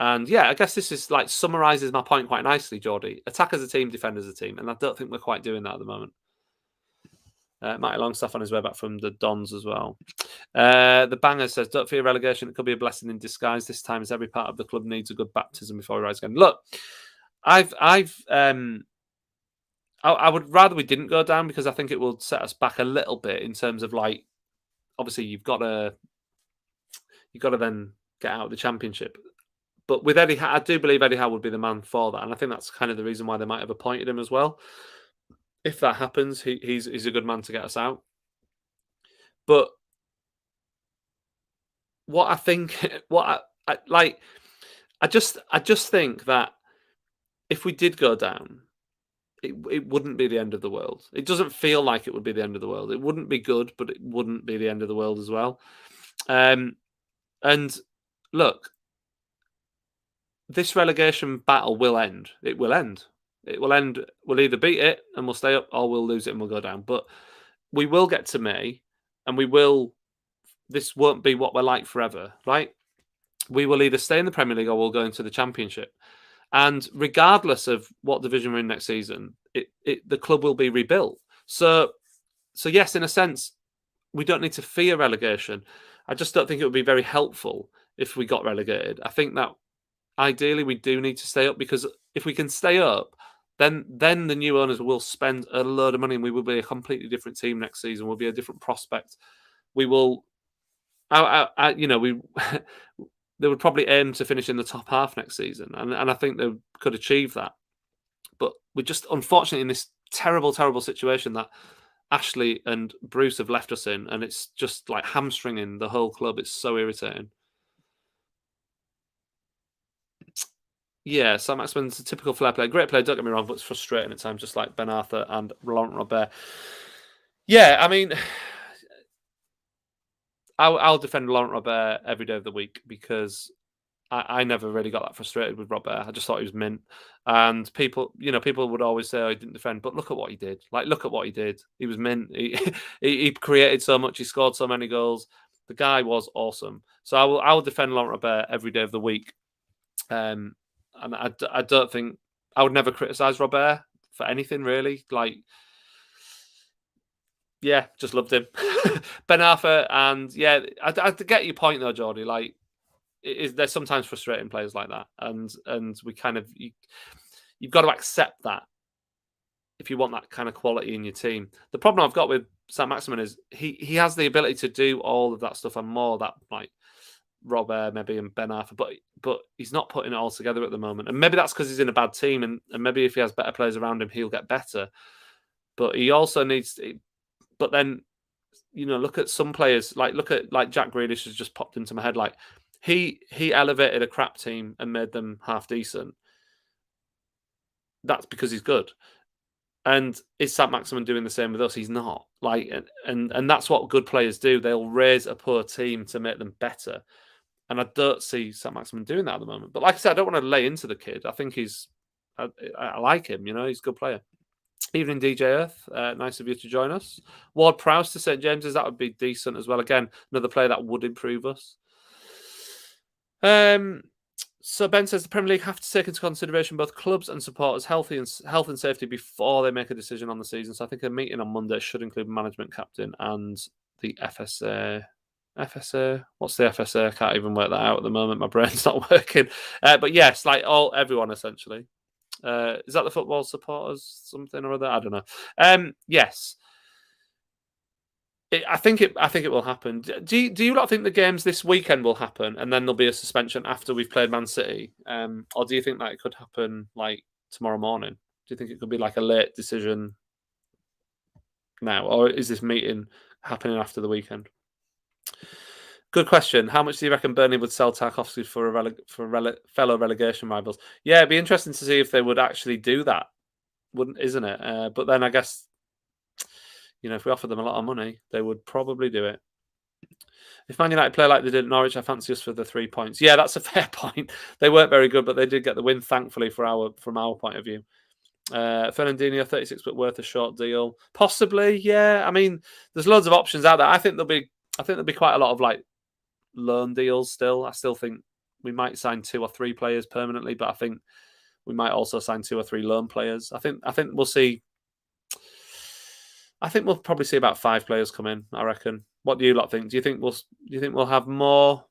And yeah, I guess this is summarizes my point quite nicely, Geordie. Attack as a team, defend as a team, and I don't think we're quite doing that at the moment. Matty Longstaff on his way back from the Dons as well. The Banger says, don't fear relegation. It could be a blessing in disguise this time, as every part of the club needs a good baptism before we rise again. Look, I would rather we didn't go down, because I think it will set us back a little bit in terms of obviously you've got to then get out of the Championship. But with Eddie Howe, I do believe Eddie Howe would be the man for that, and I think that's kind of the reason why they might have appointed him as well. If that happens, he's a good man to get us out. But what I think, I just think that if we did go down, it wouldn't be the end of the world. It doesn't feel like it would be the end of the world. It wouldn't be good, but it wouldn't be the end of the world as well. And look, this relegation battle will end. It will end. It will end. We'll either beat it and we'll stay up, or we'll lose it and we'll go down. But we will get to May, and this won't be what we're like forever, right? We will either stay in the Premier League or we'll go into the Championship. And regardless of what division we're in next season, the club will be rebuilt. So yes, in a sense, we don't need to fear relegation. I just don't think it would be very helpful if we got relegated. I think that ideally we do need to stay up, because if we can stay up, then the new owners will spend a load of money, and we will be a completely different team next season. We'll be a different prospect. We will you know, we they would probably aim to finish in the top half next season, and I think they could achieve that. But we're just unfortunately in this terrible, terrible situation that Ashley and Bruce have left us in, and it's just like hamstringing the whole club. It's so irritating. Yeah, Sam Maximin's a typical flair player. Great player, don't get me wrong, but it's frustrating at times, just like Ben Arthur and Laurent Robert. Yeah, I mean, I'll defend Laurent Robert every day of the week because I never really got that frustrated with Robert. I just thought he was mint. And people would always say, "Oh, he didn't defend," but look at what he did. Like, look at what he did. He was mint. He created so much. He scored so many goals. The guy was awesome. So I will defend Laurent Robert every day of the week. And I don't think I would never criticize Robert for anything really. Like, yeah, just loved him. Ben Arthur, and yeah, I get your point though, Geordie. Like, there's sometimes frustrating players like that, and we kind of you've got to accept that if you want that kind of quality in your team. The problem I've got with Sam Maximin is he has the ability to do all of that stuff and more that like Robert maybe and Ben Arthur, but he's not putting it all together at the moment. And maybe that's because he's in a bad team, and maybe if he has better players around him, he'll get better. But he also needs. But then, look at some players. Look at Jack Grealish has just popped into my head. Like he elevated a crap team and made them half decent. That's because he's good. And is Sam Maximin doing the same with us? He's not. And that's what good players do. They'll raise a poor team to make them better. And I don't see Sam Maximin doing that at the moment. But like I said, I don't want to lay into the kid. I think I like him. He's a good player. Evening, DJ Earth. Nice of you to join us. Ward Prowse to St James's. That would be decent as well. Again, another player that would improve us. So Ben says the Premier League have to take into consideration both clubs and supporters' health and safety before they make a decision on the season. So I think a meeting on Monday should include management captain and the FSA. FSA? What's the FSA? I can't even work that out at the moment. My brain's not working. But yes, everyone essentially. Is that the football supporters something or other? I don't know. Yes. I think it will happen. Do you not think the games this weekend will happen and then there'll be a suspension after we've played Man City? Or do you think that it could happen like tomorrow morning? Do you think it could be like a late decision now? Or is this meeting happening after the weekend? Good question. How much do you reckon Burnley would sell Tarkowski for fellow relegation rivals? Yeah, it'd be interesting to see if they would actually do that, isn't it? But then I guess, if we offered them a lot of money, they would probably do it. If Man United play like they did at Norwich, I fancy us for the 3 points. Yeah, that's a fair point. They weren't very good, but they did get the win, thankfully, from our point of view. Fernandinho, 36, but worth a short deal. Possibly, yeah. I mean, there's loads of options out there. I think there'll be quite a lot of loan deals still. I still think we might sign 2 or 3 players permanently, but I think we might also sign 2 or 3 loan players. I think we'll see. I think we'll probably see about 5 players come in, I reckon. What do you lot think? Do you think we'll have more?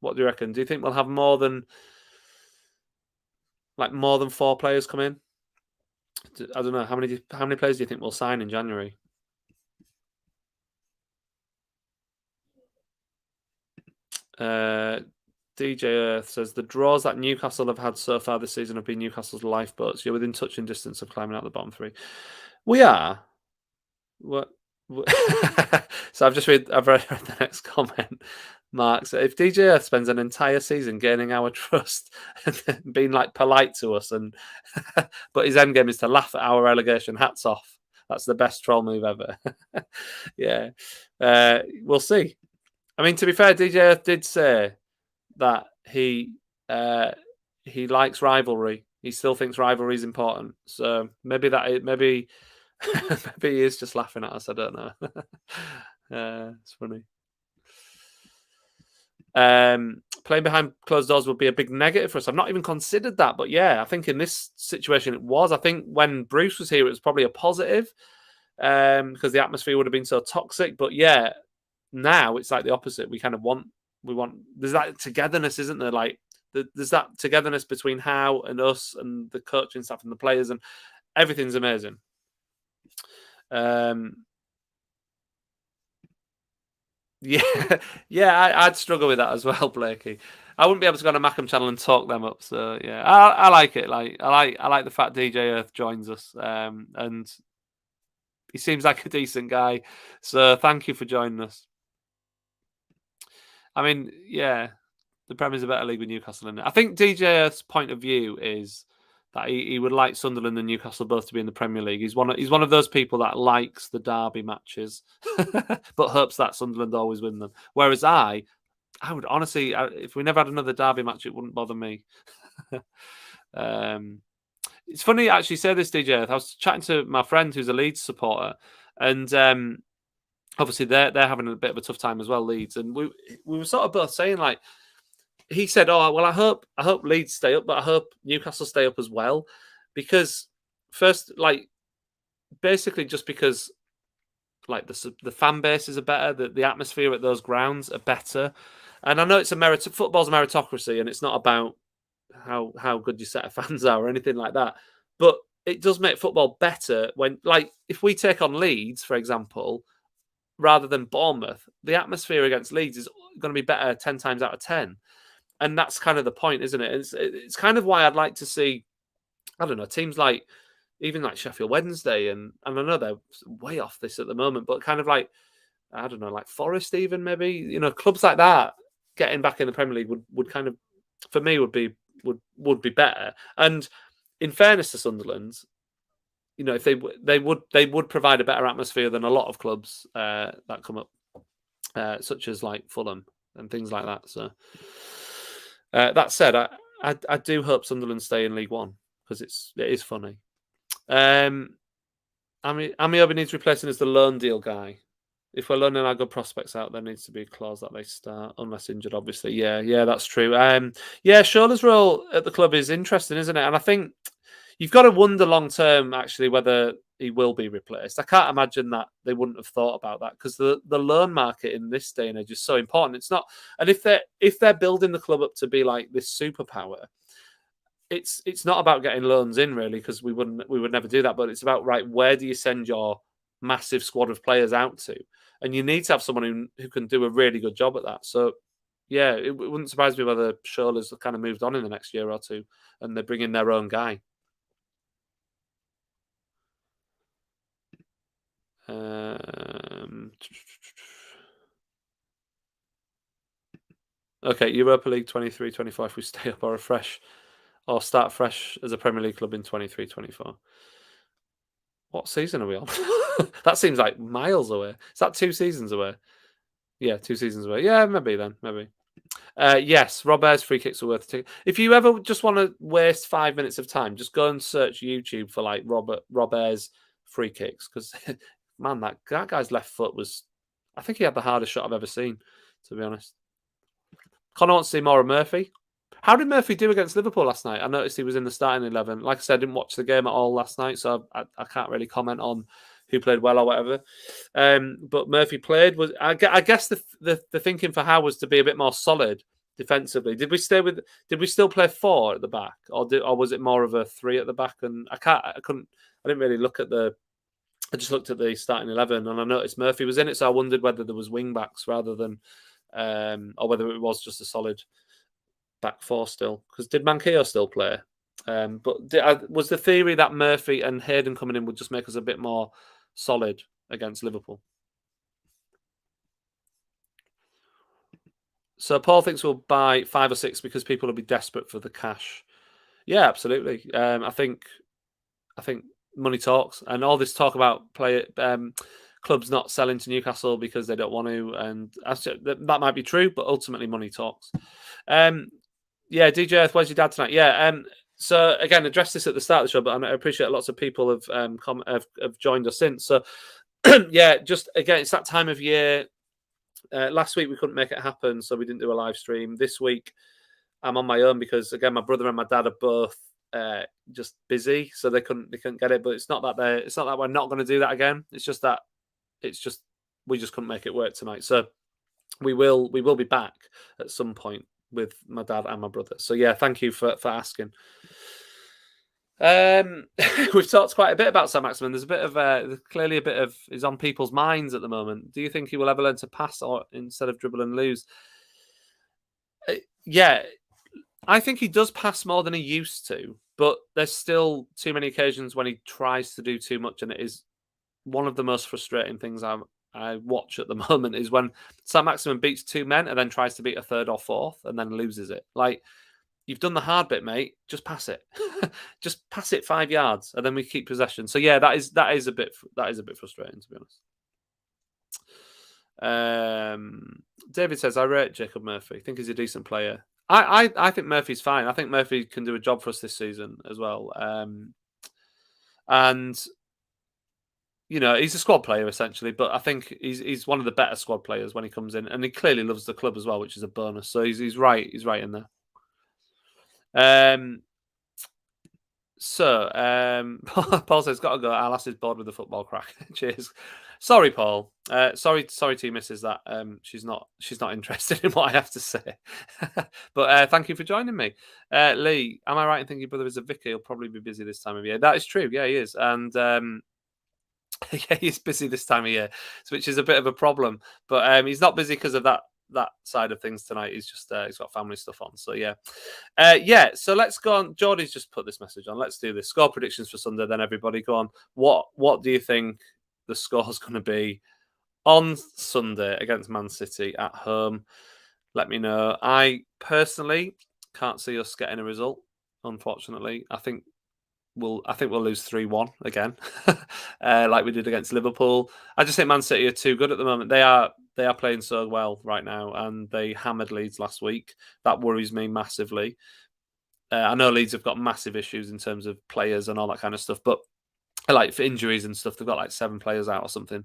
What do you reckon? Do you think we'll have more than 4 players come in? I don't know. How many players do you think we'll sign in January? DJ Earth says the draws that Newcastle have had so far this season have been Newcastle's lifeboats. You're within touching distance of climbing out the bottom 3. We are. What? So I've read the next comment. Mark, so if DJ Earth spends an entire season gaining our trust and being polite to us, but his end game is to laugh at our relegation, hats off. That's the best troll move ever. Yeah, we'll see. I mean, to be fair, DJ Earth did say that he likes rivalry. He still thinks rivalry is important. So maybe maybe he is just laughing at us. I don't know. It's funny. Playing behind closed doors would be a big negative for us. I've not even considered that, but yeah, I think in this situation it was. I think when Bruce was here, it was probably a positive because the atmosphere would have been so toxic. But yeah, now it's like the opposite. We want. There's that togetherness, isn't there? There's that togetherness between Howe and us and the coaching staff and the players, and everything's amazing. Yeah, yeah, I'd struggle with that as well, Blakey. I wouldn't be able to go on a Macam channel and talk them up. So yeah, I like it. I like the fact DJ Earth joins us, and he seems like a decent guy. So thank you for joining us. I mean, yeah, the Premier's a better league with Newcastle in it. I think DJ Earth's point of view is that he would like Sunderland and Newcastle both to be in the Premier League. He's one of those people that likes the derby matches, but hopes that Sunderland always win them. Whereas I would honestly, if we never had another derby match, it wouldn't bother me. um, it's funny you actually say this, DJ. I was chatting to my friend who's a Leeds supporter, and obviously they're having a bit of a tough time as well, Leeds. And we were sort of both saying, like, he said, "Oh well, I hope Leeds stay up, but I hope Newcastle stay up as well, because first, like, basically just because." Like the fan bases are better, the atmosphere at those grounds are better, and I know it's football's a meritocracy, and it's not about how good your set of fans are or anything like that. But it does make football better when, like, if we take on Leeds, for example, rather than Bournemouth, the atmosphere against Leeds is going to be better 10 times out of 10, and that's kind of the point, isn't it? It's kind of why I'd like to see, I don't know, teams like even like Sheffield Wednesday, and I know they're way off this at the moment, but kind of like, I don't know, like Forest, even maybe, clubs like that getting back in the Premier League would kind of, for me, would be better. And in fairness to Sunderland, if they would provide a better atmosphere than a lot of clubs that come up, such as like Fulham and things like that. So that said, I do hope Sunderland stay in League One because it is funny. Amiobi needs replacing as the loan deal guy. If we're loaning our good prospects out, there needs to be a clause that they start, unless injured, obviously. Yeah, that's true. Shola's role at the club is interesting, isn't it? And I think you've got to wonder long term, actually, whether he will be replaced. I can't imagine that they wouldn't have thought about that, because the loan market in this day and age is so important. It's not, and if they're building the club up to be like this superpower, it's not about getting loans in, really, because we would never do that. But it's about, right, where do you send your massive squad of players out to? And you need to have someone who can do a really good job at that. So yeah, it wouldn't surprise me whether Shola's kind of moved on in the next year or two and they bring in their own guy. Okay, Europa League 23-25, we stay up or start fresh as a Premier League club in 23-24. What season are we on? That seems like miles away. Is that 2 seasons away? Yeah, 2 seasons away. Yeah, maybe then. Maybe. Yes, Robert's free kicks are worth it. If you ever just want to waste 5 minutes of time, just go and search YouTube for like Robert's free kicks, because man, that guy's left foot was, I think he had the hardest shot I've ever seen, to be honest. Connor wants to see more of Murphy. How did Murphy do against Liverpool last night? I noticed he was in the starting 11. Like I said, I didn't watch the game at all last night, so I can't really comment on who played well or whatever. But Murphy played. I guess the thinking for Howe was to be a bit more solid defensively. Did we still play 4 at the back, or was it more of a 3 at the back? And I didn't really look at I just looked at the starting 11, and I noticed Murphy was in it, so I wondered whether there was wing backs rather than, or whether it was just a solid back 4 still. Because did Manquillo still play? But was the theory that Murphy and Hayden coming in would just make us a bit more solid against Liverpool? So Paul thinks we'll buy 5 or 6 because people will be desperate for the cash. Yeah, absolutely. I think money talks, and all this talk about clubs not selling to Newcastle because they don't want to, and that might be true, but ultimately money talks. Yeah, DJ Earth, where's your dad tonight? Yeah. So again, addressed this at the start of the show, but I appreciate lots of people have joined us since. So yeah, just again, it's that time of year. Last week we couldn't make it happen, so we didn't do a live stream. This week I'm on my own because, again, my brother and my dad are both just busy, so they couldn't get it. But it's not that we're not going to do that again. It's just we just couldn't make it work tonight. So we will be back at some point with my dad and my brother. So yeah, thank you for asking. We've talked quite a bit about Sam Maximin. There's a bit of there's clearly a bit of is on people's minds at the moment. Do you think he will ever learn to pass or instead of dribble and lose? Yeah, I think he does pass more than he used to, but there's still too many occasions when he tries to do too much, and it is one of the most frustrating things I watch at the moment is when Sam Maximin beats two men and then tries to beat a third or fourth and then loses it. Like, you've done the hard bit, mate. Just pass it. Just pass it 5 yards, and then we keep possession. So yeah, that is a bit frustrating, to be honest. David says, I rate Jacob Murphy. I think he's a decent player. I think Murphy's fine. I think Murphy can do a job for us this season as well. And you know, he's a squad player essentially, but I think he's one of the better squad players when he comes in, and he clearly loves the club as well, which is a bonus. So he's right in there. Paul says, "Got to go. Alice is bored with the football crack." Cheers. Sorry, Paul. Sorry to you, missus. That she's not interested in what I have to say. But thank you for joining me, Lee. Am I right in thinking your brother is a vicar? He'll probably be busy this time of year. That is true. Yeah, he is, and yeah, he's busy this time of year, which is a bit of a problem. But he's not busy because of that side of things tonight. He's just he's got family stuff on. So yeah. So let's go on. Geordie's just put this message on. Let's do this. Score predictions for Sunday. Then everybody go on. What do you think the score's going to be on Sunday against Man City at home? Let me know. I personally can't see us getting a result. Unfortunately, I think we'll lose 3-1 again, like we did against Liverpool. I just think Man City are too good at the moment. They are playing so well right now, and they hammered Leeds last week. That worries me massively. I know Leeds have got massive issues in terms of players and all that kind of stuff, but like for injuries and stuff, they've got like 7 players out or something.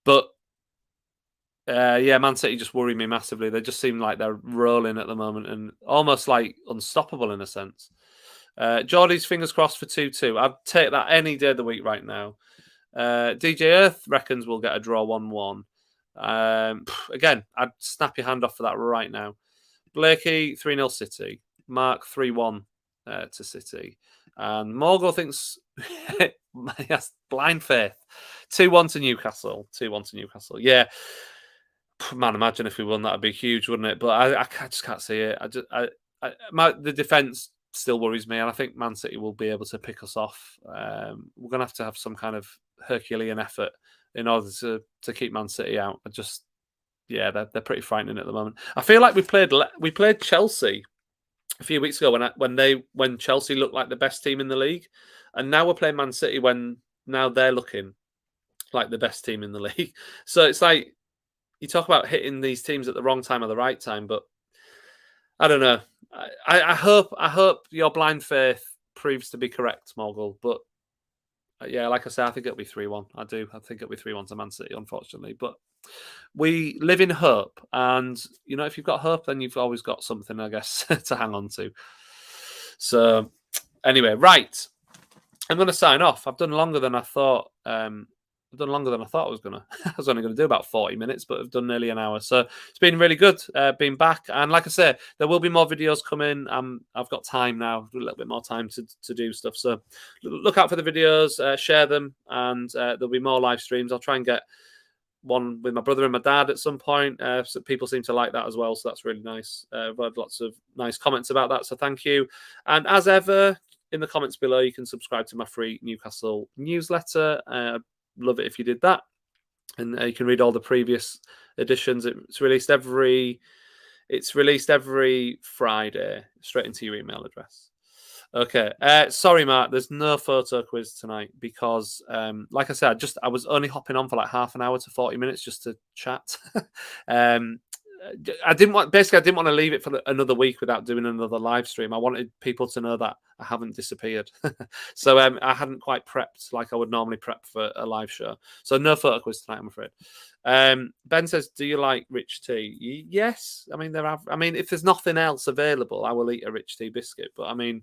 But yeah, Man City just worry me massively. They just seem like they're rolling at the moment and almost like unstoppable in a sense. Geordie's fingers crossed for 2-2. I'd take that any day of the week right now. DJ Earth reckons we'll get a draw 1-1. Again, I'd snap your hand off for that right now. Blakey, 3-0 City. Mark, 3-1 to City. And Morgul thinks, yes, blind faith. 2-1 to Newcastle. 2-1 to Newcastle. Yeah. Man, imagine if we won, that'd be huge, wouldn't it? But I just can't see it. The defence still worries me, and I think Man City will be able to pick us off. We're going to have some kind of Herculean effort in order to keep Man City out. They're pretty frightening at the moment. I feel like we played Chelsea a few weeks ago when Chelsea looked like the best team in the league, and now we're playing Man City when now they're looking like the best team in the league. So it's like you talk about hitting these teams at the wrong time or the right time, but I don't know. I hope your blind faith proves to be correct, Morgul. But yeah, like I say, I think it'll be 3-1. I do. I think it'll be 3-1 to Man City, unfortunately. But we live in hope. And, you know, if you've got hope, then you've always got something, I guess, to hang on to. So anyway, right. I'm going to sign off. I've done longer than I thought. I was going to. I was only going to do about 40 minutes, but I've done nearly an hour. So it's been really good being back. And like I say, there will be more videos coming. I've got time now, a little bit more time to do stuff. So look out for the videos, share them, and there'll be more live streams. I'll try and get one with my brother and my dad at some point. So people seem to like that as well. So that's really nice. I've had lots of nice comments about that. So thank you. And as ever, in the comments below, you can subscribe to my free Newcastle newsletter. Love it if you did that, and you can read all the previous editions. It's released every Friday straight into your email address. Okay, sorry, Mark, there's no photo quiz tonight because, like I said, I was only hopping on for like half an hour to 40 minutes just to chat. I didn't want to leave it for another week without doing another live stream. I wanted people to know that I haven't disappeared. So I hadn't quite prepped like I would normally prep for a live show. So no photo quiz tonight, I'm afraid. Ben says, do you like rich tea? Yes. I mean, if there's nothing else available, I will eat a rich tea biscuit. But I mean,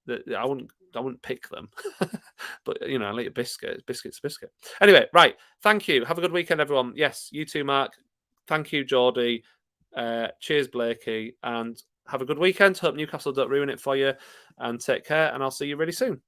I wouldn't pick them. But, you know, I'll eat a biscuit. Biscuit's a biscuit. Anyway, right. Thank you. Have a good weekend, everyone. Yes, you too, Mark. Thank you, Geordie. Cheers, Blakey. And have a good weekend. Hope Newcastle don't ruin it for you, and take care. And I'll see you really soon.